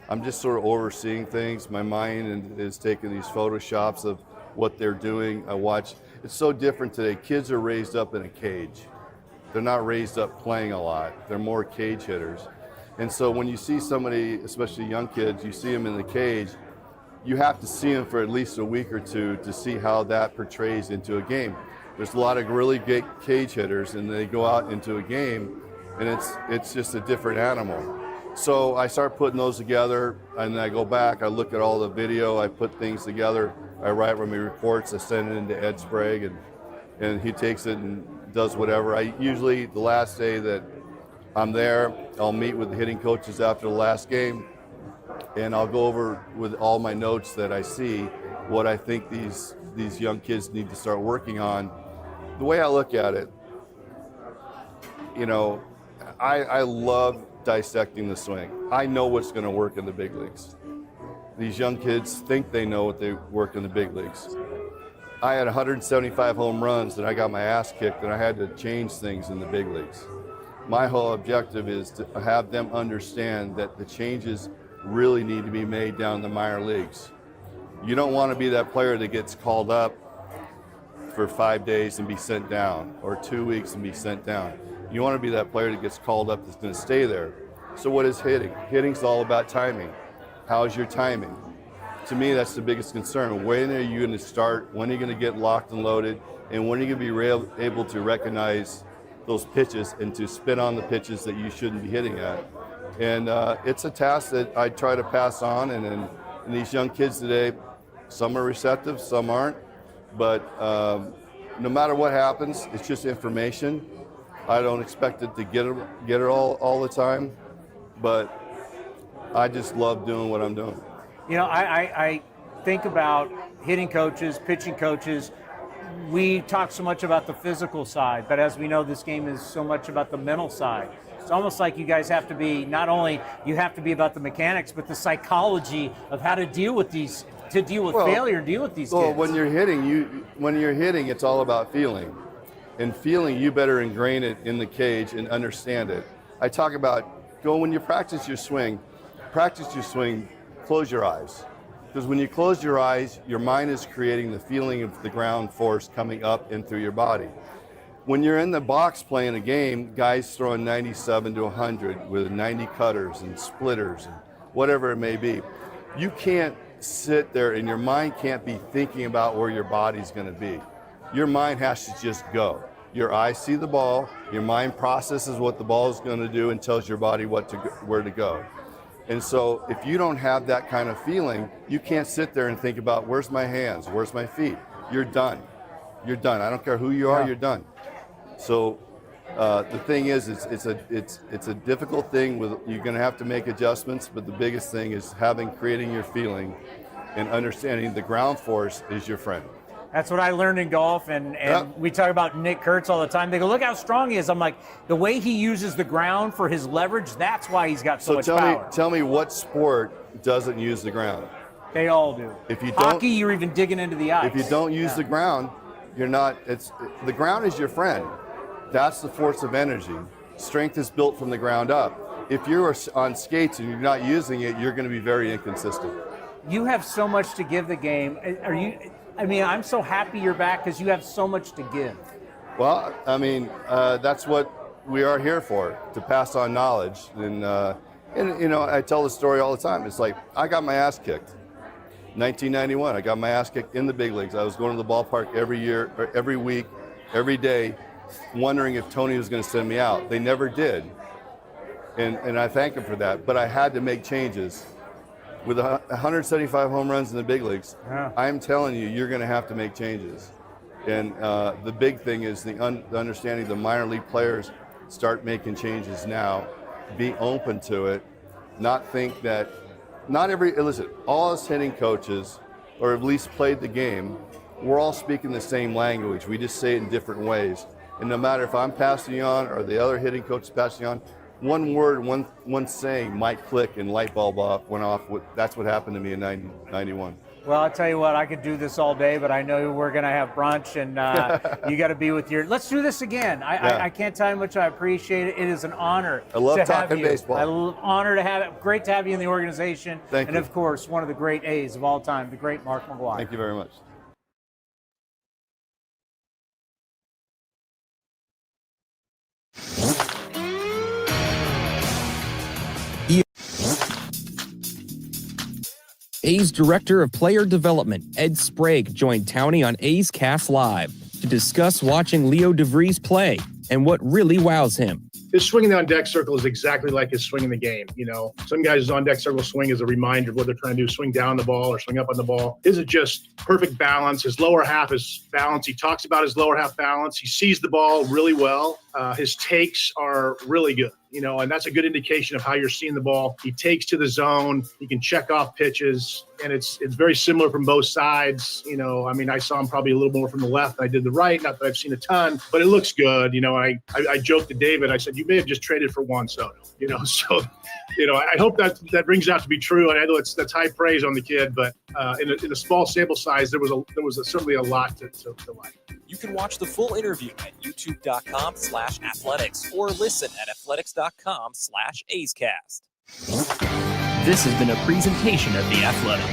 I'm just sort of overseeing things. My mind is taking these photoshops of what they're doing. I watch. It's so different today. Kids are raised up in a cage. They're not raised up playing a lot. They're more cage hitters. And so when you see somebody, especially young kids, you see them in the cage, you have to see them for at least a week or two to see how that portrays into a game. There's a lot of really great cage hitters, and they go out into a game, and it's just a different animal. So I start putting those together, and then I go back, I look at all the video, I put things together, I write my reports, I send it into Ed Sprague, and he takes it and does whatever. I usually, the last day that I'm there, I'll meet with the hitting coaches after the last game, and I'll go over with all my notes that I see, what I think these young kids need to start working on. The way I look at it, I love dissecting the swing. I know what's going to work in the big leagues. These young kids think they know what they work in the big leagues. I had 175 home runs and I got my ass kicked, and I had to change things in the big leagues. My whole objective is to have them understand that the changes really need to be made down in the minor leagues. You don't want to be that player that gets called up for 5 days and be sent down, or 2 weeks and be sent down. You want to be that player that gets called up that's going to stay there. So what is hitting? Hitting's all about timing. How's your timing? to me, that's the biggest concern. When are you going to start? When are you going to get locked and loaded? And when are you going to be able to recognize those pitches and to spin on the pitches that you shouldn't be hitting at? And it's a task that I try to pass on. And these young kids today, some are receptive, some aren't. But no matter what happens, it's just information. I don't expect it to get it all the time, but I just love doing what I'm doing. You know, I think about hitting coaches, pitching coaches. We talk so much about the physical side, but as we know, this game is so much about the mental side. It's almost like you guys have to be, not only you have to be about the mechanics, but the psychology of how to deal with these, to deal with failure, deal with these kids. When you're hitting, it's all about feeling. And feeling, you better ingrain it in the cage and understand it. I talk about, when you practice your swing, close your eyes. Because when you close your eyes, your mind is creating the feeling of the ground force coming up and through your body. When you're in the box playing a game, guys throwing 97 to 100 with 90 cutters and splitters and whatever it may be, you can't sit there and your mind can't be thinking about where your body's going to be. Your mind has to just go. Your eyes see the ball, your mind processes what the ball is going to do and tells your body where to go. And so if you don't have that kind of feeling, you can't sit there and think about where's my hands, where's my feet. You're done. You're done. I don't care who you are, you're done. So the thing is, it's a difficult thing. You're going to have to make adjustments, but the biggest thing is creating your feeling and understanding the ground force is your friend. That's what I learned in golf, and we talk about Nick Kurtz all the time. They go, look how strong he is. I'm like, the way he uses the ground for his leverage, that's why he's got so much power. Tell me what sport doesn't use the ground? They all do. If you Hockey, you're even digging into the ice. If you don't use the ground, you're not. The ground is your friend. That's the force of energy. Strength is built from the ground up. If you're on skates and you're not using it, you're going to be very inconsistent. You have so much to give the game. I'm so happy you're back because you have so much to give. Well, that's what we are here for, to pass on knowledge. And I tell the story all the time. It's like, I got my ass kicked. 1991, I got my ass kicked in the big leagues. I was going to the ballpark every year, or every week, every day, wondering if Tony was going to send me out. They never did. And I thank him for that. But I had to make changes. With 175 home runs in the big leagues, I'm telling you, you're going to have to make changes. And the big thing is the understanding the minor league players start making changes now, be open to it, not think that, listen, all us hitting coaches, or at least played the game, we're all speaking the same language. We just say it in different ways. And no matter if I'm passing on or the other hitting coach is passing on, one word, one saying might click and light bulb went off. That's what happened to me in 91. Well, I'll tell you what, I could do this all day, but I know we're going to have brunch, and you got to be with let's do this again. I can't tell you how much I appreciate it. It is an honor. I love talking baseball. Honor to have it. Great to have you in the organization. Thank you. And of course, one of the great A's of all time, the great Mark McGwire. Thank you very much. A's Director of Player Development, Ed Sprague, joined Towny on A's Cast Live to discuss watching Leo DeVries play and what really wows him. His swing in the on-deck circle is exactly like his swing in the game. You know, some guys' on-deck circle swing is a reminder of what they're trying to do, swing down the ball or swing up on the ball. His is just perfect balance. His lower half is balance. He talks about his lower half balance. He sees the ball really well. His takes are really good, you know, and that's a good indication of how you're seeing the ball. He takes to the zone. He can check off pitches, and it's very similar from both sides. You know, I mean, I saw him probably a little more from the left than I did the right. Not that I've seen a ton, but it looks good. You know, I joked to David. I said, you may have just traded for Juan Soto, you know, so, you know, I hope that rings out to be true. And I know that's high praise on the kid, but in a small sample size, there was certainly a lot to like. You can watch the full interview at youtube.com/athletics or listen at athletics.com/A'sCast. This has been a presentation of The Athletic.